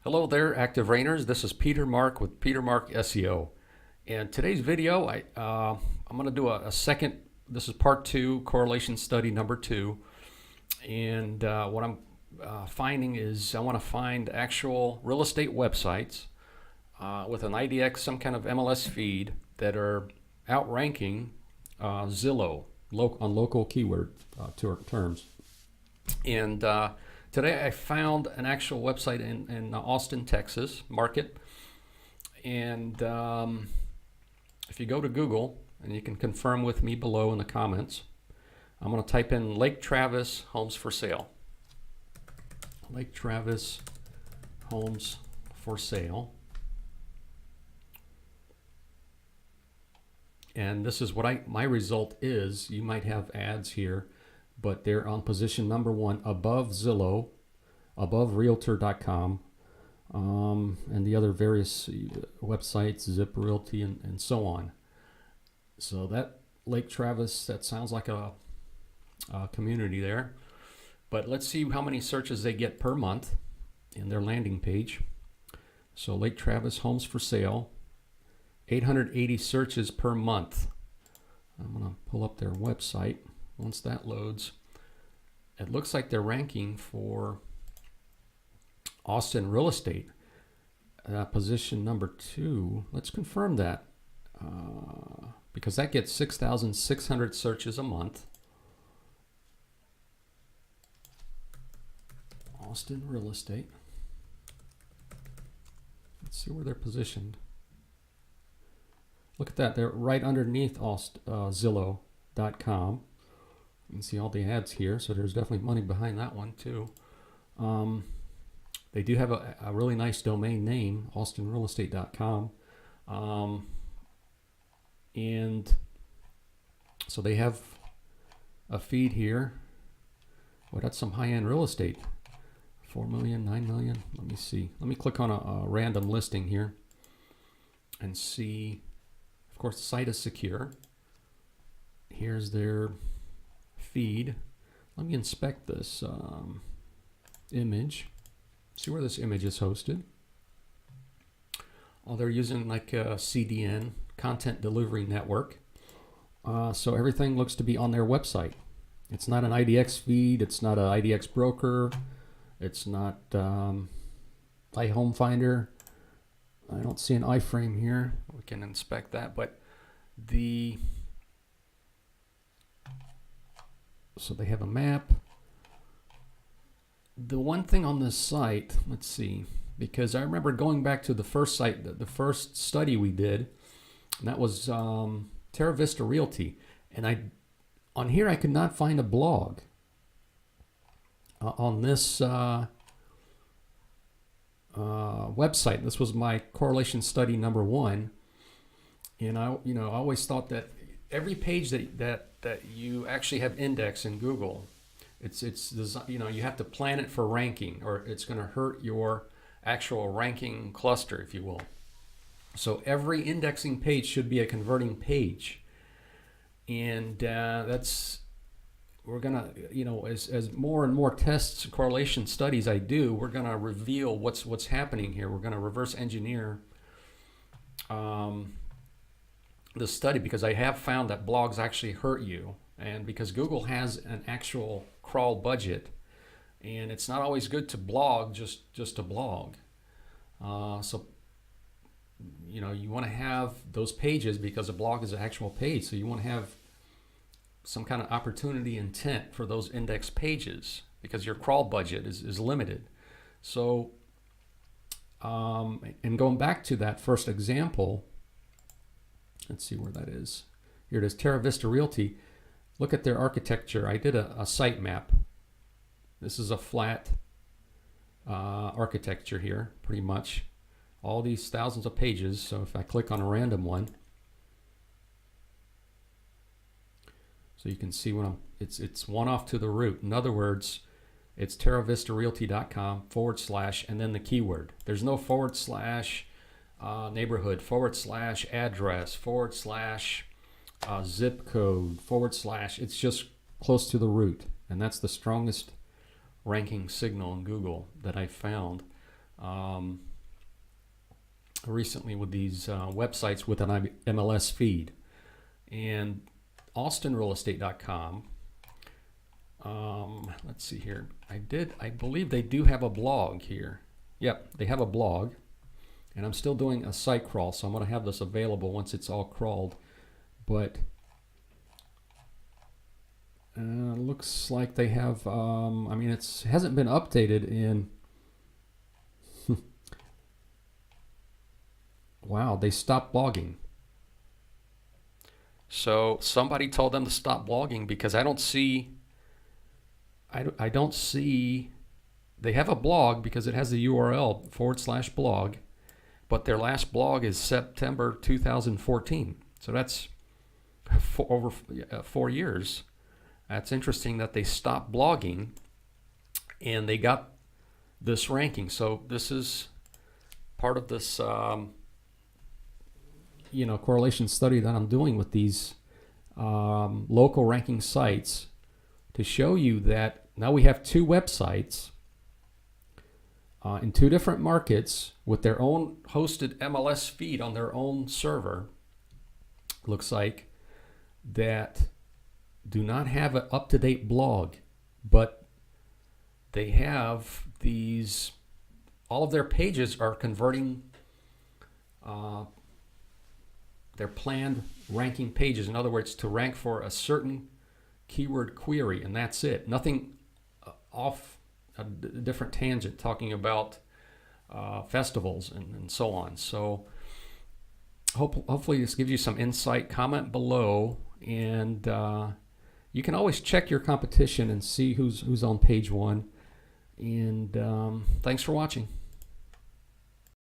Hello there, active rainers. This is Peter Mark with Peter Mark SEO. And today's video, I'm going to do a second. This is part two, correlation study number 2. And what I'm finding is I want to find actual real estate websites with an IDX, some kind of MLS feed that are outranking Zillow on local keyword terms. And today I found an actual website in Austin, Texas market. And if you go to Google, and you can confirm with me below in the comments, I'm going to type in Lake Travis homes for sale. Lake Travis homes for sale. And this is what my result is. You might have ads here, but they're on position number 1 above Zillow, above Realtor.com, and the other various websites, Zip Realty, and so on. So that Lake Travis, that sounds like a community there. But let's see how many searches they get per month in their landing page. So Lake Travis homes for sale, 880 searches per month. I'm going to pull up their website. Once that loads, it looks like they're ranking for Austin real estate, position number 2. Let's confirm that because that gets 6,600 searches a month. Austin real estate. Let's see where they're positioned. Look at that. They're right underneath Zillow.com. You can see all the ads here, so there's definitely money behind that one too. They do have a really nice domain name, austinrealestate.com. And so they have a feed here. Well, that's some high-end real estate. 4 million, 9 million. Let me see. Let me click on a random listing here and see. Of course, the site is secure. Here's their feed. Let me inspect this image. See where this image is hosted. Oh, they're using like a CDN, Content Delivery Network. So everything looks to be on their website. It's not an IDX feed. It's not an IDX broker. It's not iHome Finder. I don't see an iframe here. We can inspect that, but so they have a map. The one thing on this site, let's see, because I remember going back to the first site, the first study we did, and that was Terra Vista Realty, and on here I could not find a blog on this website. This was my correlation study number 1, and I always thought that every page that you actually have indexed in Google, it's you have to plan it for ranking, or it's going to hurt your actual ranking cluster, if you will. So every indexing page should be a converting page, and we're gonna, as more and more tests, correlation studies I do, we're gonna reveal what's happening here. We're gonna reverse engineer the study, because I have found that blogs actually hurt you, and because Google has an actual crawl budget, and it's not always good to blog just to blog. So you want to have those pages, because a blog is an actual page, so you want to have some kind of opportunity intent for those index pages, because your crawl budget is limited. So and going back to that first example, let's see where that is. Here it is, Terra Vista Realty. Look at their architecture. I did a site map. This is a flat architecture here, pretty much. All these thousands of pages. So if I click on a random one, so you can see when it's one off to the root. In other words, it's terravistarealty.com / and then the keyword. There's no / neighborhood / address / zip code / it's just close to the root, and that's the strongest ranking signal in Google that I found. recently with these websites with an MLS feed. And austinrealestate.com, let's see here. I believe they do have a blog here. Yep, they have a blog. And I'm still doing a site crawl, so I'm going to have this available once it's all crawled. But looks like they have, I mean, it hasn't been updated in, wow, they stopped blogging. So somebody told them to stop blogging because I don't see, they have a blog because it has the URL /blog, but their last blog is September 2014. So that's over 4 years. That's interesting that they stopped blogging and they got this ranking. So this is part of this correlation study that I'm doing with these local ranking sites to show you that now we have 2 websites in 2 different markets with their own hosted MLS feed on their own server. Looks like that do not have an up-to-date blog, but they have these, all of their pages are converting their planned ranking pages. In other words, to rank for a certain keyword query, and that's it. Nothing off a different tangent talking about festivals and so on. So hopefully this gives you some insight. Comment below, and you can always check your competition and see who's on page 1. And thanks for watching.